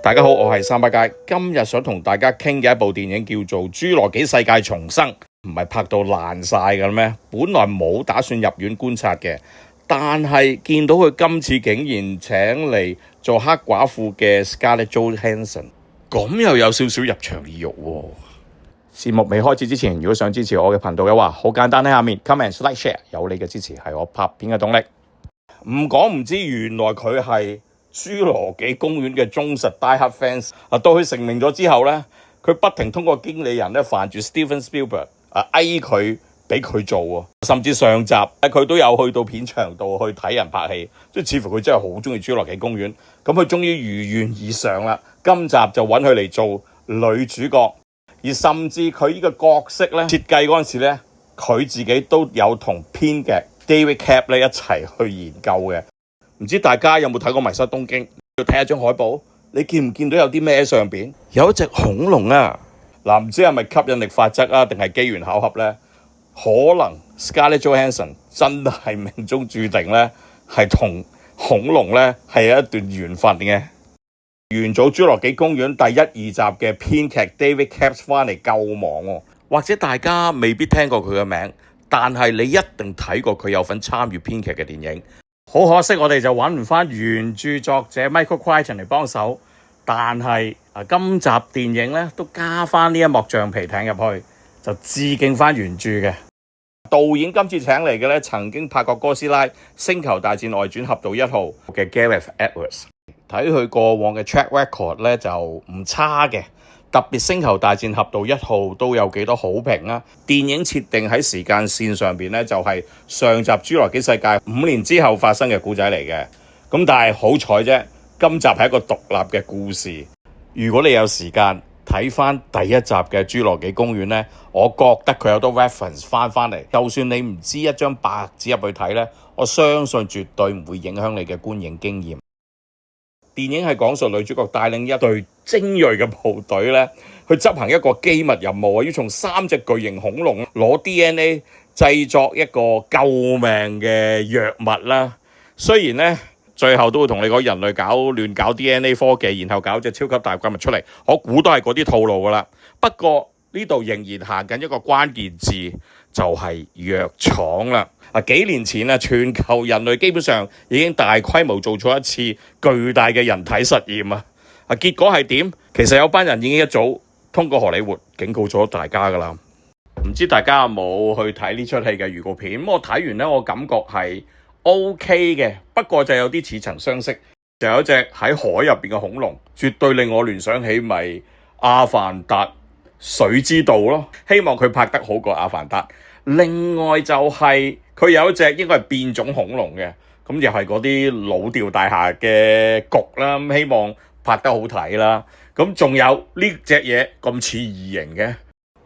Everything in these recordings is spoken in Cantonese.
大家好，我係三百佳，今日想同大家傾嘅一部電影叫做《侏羅紀世界重生》，唔係拍到爛晒嘅咩？本來冇打算入院觀察嘅，但係見到佢今次竟然請嚟做黑寡婦嘅 Scarlett Johansson， 咁又有少少入場意欲喎。節目未開始之前，如果想支持我嘅頻道嘅話，好簡單，喺下面 comment like share， 有你嘅支持係我拍片嘅動力。唔講唔知，原來佢係侏羅紀公園嘅忠實 die hard fans。到佢成名咗之後呢，佢不停通過經理人咧煩住 Steven Spielberg，嗌佢俾佢做喎。甚至上集佢都有去到片場度去睇人拍戲，即係似乎佢真係好中意侏羅紀公園。咁佢終於如願以償啦，今集就揾佢嚟做女主角。而甚至佢呢個角色咧設計嗰陣時咧，佢自己都有同編劇 David Koepp 咧一齊去研究嘅。唔知大家有冇睇過《迷失東京》？要睇下張海報，你見唔見到有啲咩喺上邊？有一隻恐龍啊！唔知係咪吸引力法則啊，定係機緣巧合咧？可能 Scarlett Johansson 真係命中注定咧，係同恐龍咧係有一段緣分嘅。元祖侏羅紀公園第一、二集嘅編劇 David Koepp 翻嚟救亡喎，或者大家未必聽過佢嘅名，但係你一定睇過佢有份參與編劇嘅電影。好可惜，我哋就揾唔翻原著作者 Michael Crichton 嚟幫手，但係今集電影咧都加翻呢一幕橡皮艇入去，就致敬翻原著嘅。導演今次請嚟嘅咧，曾經拍過哥斯拉、星球大戰外傳俠盜1號嘅 Gareth Edwards。睇佢過往嘅 track record 咧就唔差嘅，特別星球大戰俠盜1號都有幾多好評啊！電影設定喺時間線上邊咧就係上集侏羅紀世界5年之後發生嘅故仔嚟嘅，咁但係好彩啫，今集係一個獨立嘅故事。如果你有時間睇翻第一集嘅侏羅紀公園咧，我覺得佢有多 reference 翻嚟，就算你唔知一張白紙入去睇咧，我相信絕對唔會影響你嘅觀影經驗。電影係講述女主角帶領一隊精銳嘅部隊咧，去執行一個機密任務，要從3隻巨型恐龍攞 DNA 製作一個救命嘅藥物啦。雖然咧最後都會同你講人類亂搞 DNA 科技，然後搞隻超級大怪物出嚟，我估都係嗰啲套路噶啦。不過呢度仍然行緊一個關鍵字，就係藥廠啦。幾年前全球人類基本上已經大規模做咗一次巨大嘅人體實驗啊！結果係點？其實有班人已經一早通過荷里活警告咗大家噶啦。唔知大家有冇去睇呢出戲嘅預告片？我睇完呢，我感覺係 OK 嘅，不過就有啲似曾相識。就有一隻喺海入邊嘅恐龍，絕對令我聯想起咪阿凡達水之道咯。希望佢拍得好過阿凡達。另外就係佢有一隻應該係變種恐龍嘅，咁又係嗰啲老掉大廈嘅局啦，希望拍得好睇啦。咁仲有呢隻嘢咁似異形嘅，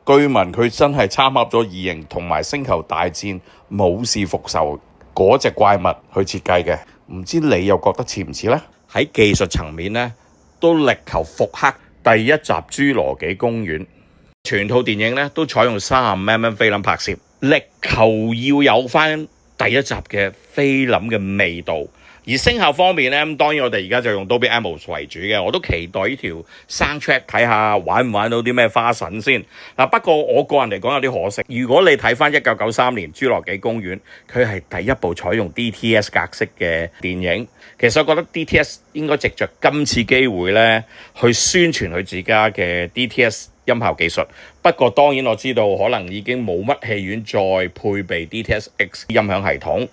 據聞佢真係參考咗異形同埋星球大戰武士復仇嗰隻怪物去設計嘅，唔知你又覺得似唔似呢？喺技術層面呢，都力求復刻第一集侏羅紀公園，全套電影呢都採用35mm菲林拍攝，力求要有翻第一集嘅菲林嘅味道。而聲效方面呢，當然我哋而家就用 Dolby Atmos 為主嘅，我都期待呢條 soundtrack 睇下玩唔玩到啲咩花神先。不過我個人嚟講有啲可惜，如果你睇翻1993年侏羅紀公園，佢係第一部採用 DTS 格式嘅電影。其實我覺得 DTS 應該藉着今次機會呢去宣傳佢自家嘅 DTS 音效技術。不過當然我知道可能已經冇乜戲院再配備 DTS-X 音響系統。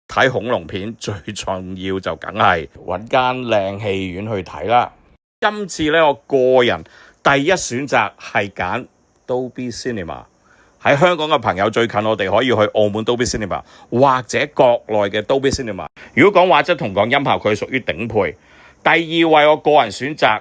睇恐龍片最重要就梗係揾間靚戲院去睇啦。今次呢，我個人第一選擇係揀 Dolby Cinema。喺香港嘅朋友最近我哋可以去澳門 Dolby Cinema 或者國內嘅 Dolby Cinema。如果講畫質同講音效，佢屬於頂配。第二位我個人選擇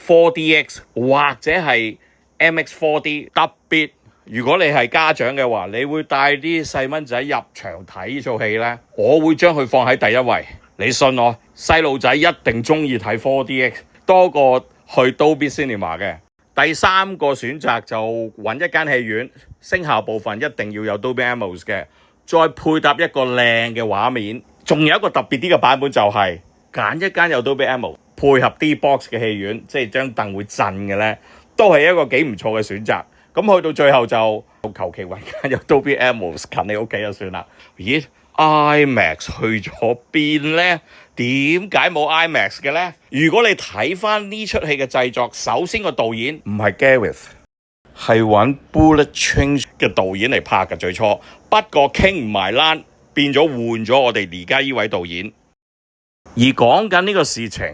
4DX 或者係 MX4D。特別如果你係家長嘅話，你會帶啲細蚊仔入場睇呢套戲呢，我會將佢放喺第一位。你信我，細路仔一定中意睇 4DX 多過去 Dolby Cinema 嘅。第三個選擇就揾一間戲院，聲效部分一定要有 Dolby Atmos 嘅，再配搭一個靚嘅畫面。仲有一個特別啲嘅版本就係揀一間有 Dolby Atmos，配合 D-Box 嘅戲院，即係張凳會震嘅咧，都係一個幾唔錯嘅選擇。咁去到最後就求其揾間有 Dolby Atmos 近你屋企就算啦。咦？IMAX 去咗邊咧？點解冇 IMAX 嘅咧？如果你睇翻呢出戲嘅製作，首先個導演唔係 Gareth， 係揾 Bullet Train 嘅導演嚟拍嘅最初，不過傾唔埋欄，變咗換咗我哋而家呢位導演。而講緊呢個事情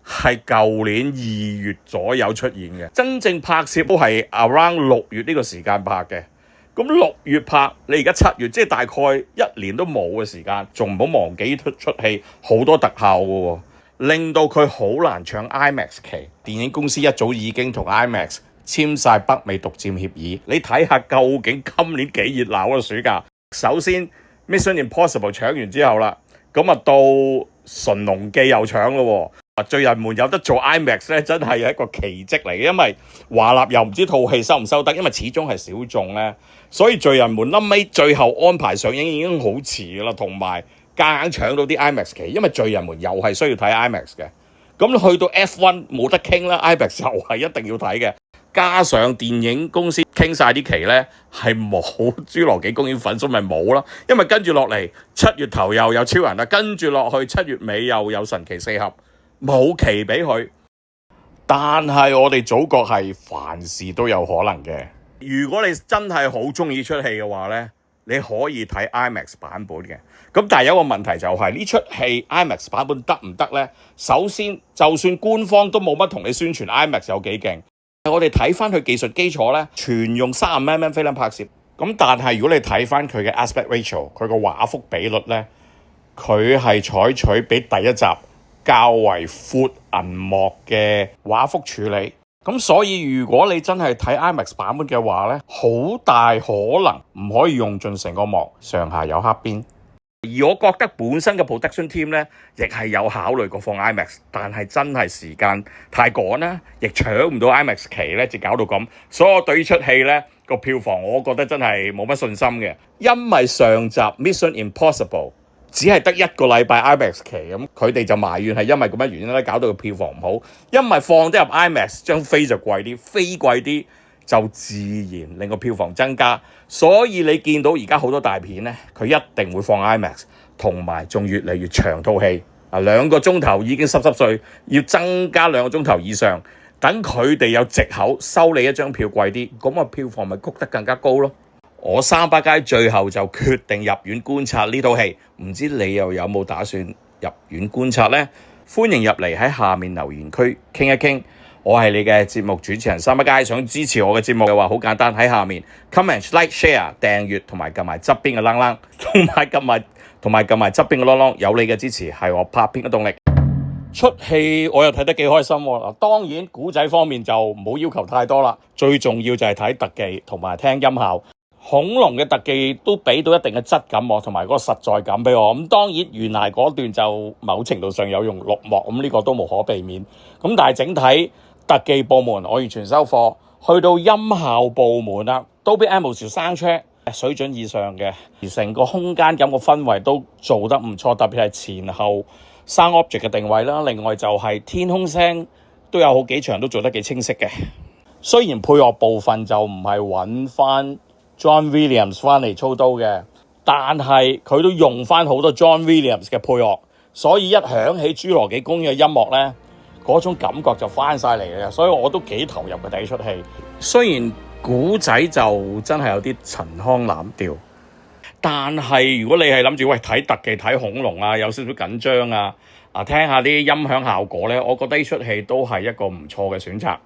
係舊年2月左右出現嘅，真正拍攝都係 around 6月呢個時間拍嘅。咁6月拍，你而家7月，即係大概1年都冇嘅時間，仲唔好忘記出戲好多特效嘅喎，令到佢好難搶 IMAX 期。電影公司一早已經同 IMAX 簽晒北美獨佔協議。你睇下究竟今年幾熱鬧嘅暑假。首先 Mission Impossible 搶完之後啦，咁啊到馴龍記又搶咯喎。罪人們有得做 IMAX 咧，真係一個奇蹟嚟嘅，因為華納又唔知套戲收唔收得，因為始終係小眾咧，所以罪人們臨尾最後安排上映已經好遲啦，同埋夾硬搶到啲 IMAX 期，因為罪人們又係需要睇 IMAX 嘅。咁去到 F1 冇得傾啦，IMAX 又係一定要睇嘅。加上電影公司傾晒啲期咧，係冇侏羅紀公園粉，所以咪冇啦。因為跟住落嚟7月頭又有超人啦，跟住落去7月尾又有神奇四俠。冇期俾佢，但係我哋祖國係凡事都有可能嘅。如果你真係好中意出戲嘅話呢，你可以睇 IMAX 版本嘅。咁但係有一個問題就係呢出戲 IMAX 版本得唔得呢？首先，就算官方都冇乜同你宣傳 IMAX 有幾勁，我哋睇翻佢技術基礎呢，全用30mm菲林拍攝。咁但係如果你睇翻佢嘅 aspect ratio， 佢個畫幅比率呢，佢係採取比第一集較為闊銀幕嘅畫幅處理，咁所以如果你真係睇 IMAX 版本嘅話呢，好大可能唔可以用盡成個幕，上下有黑邊。而我覺得本身嘅 production team 呢，亦係有考慮過放 IMAX， 但係真係時間太趕啦，亦搶唔到 IMAX 期呢，就搞到咁。所以我對呢出戲呢個票房，我覺得真係冇乜信心嘅，因為上集 Mission Impossible只係得1個禮拜 IMAX 期，咁佢哋就埋怨係因為咁樣原因咧，搞到個票房唔好。因為放得入 IMAX 張飛就貴啲，飛貴啲就自然令個票房增加。所以你見到而家好多大片咧，佢一定會放 IMAX， 同埋仲越嚟越長套戲2個鐘頭已經濕碎，要增加2個鐘頭以上，等佢哋有藉口收你一張票貴啲，咁個票房咪谷得更加高咯。我三百佳最後就決定入院觀察呢套戲，唔知你又有冇打算入院觀察呢？歡迎入嚟喺下面留言區傾一傾。我係你嘅節目主持人三百佳，想支持我嘅節目嘅話，好簡單，喺下面 comment like share 訂閱同埋撳埋側邊嘅啷啷，同埋撳埋側邊嘅啷啷，有你嘅支持係我拍片嘅動力。出戲我又睇得幾開心喎。當然古仔方面就唔好要求太多啦，最重要就係睇特技同埋聽音效。恐龍嘅特技都俾到一定嘅質感喎，同埋嗰個實在感俾我。咁當然懸崖嗰段就某程度上有用綠幕，咁呢個都無可避免。咁但係整體特技部門我完全收貨。去到音效部門啦，Dolby Atmos soundtrack水準以上嘅，而成個空間感個氛圍都做得唔錯，特別係前後 sound object 嘅定位啦。另外就係天空聲都有好幾場都做得幾清晰嘅。雖然配樂部分就唔係揾翻John Williams 翻嚟操刀嘅，但係佢都用翻好多 John Williams 嘅配樂，所以一響起侏羅紀公園嘅音樂呢，嗰種感覺就翻晒嚟嘅，所以我都幾投入嘅第一出戲。雖然古仔就真係有啲陳腔濫調，但係如果你係諗住睇特技睇恐龍啊，有少少緊張啊，聽下啲音響效果呢，我覺得呢出戲都係一個唔錯嘅選擇。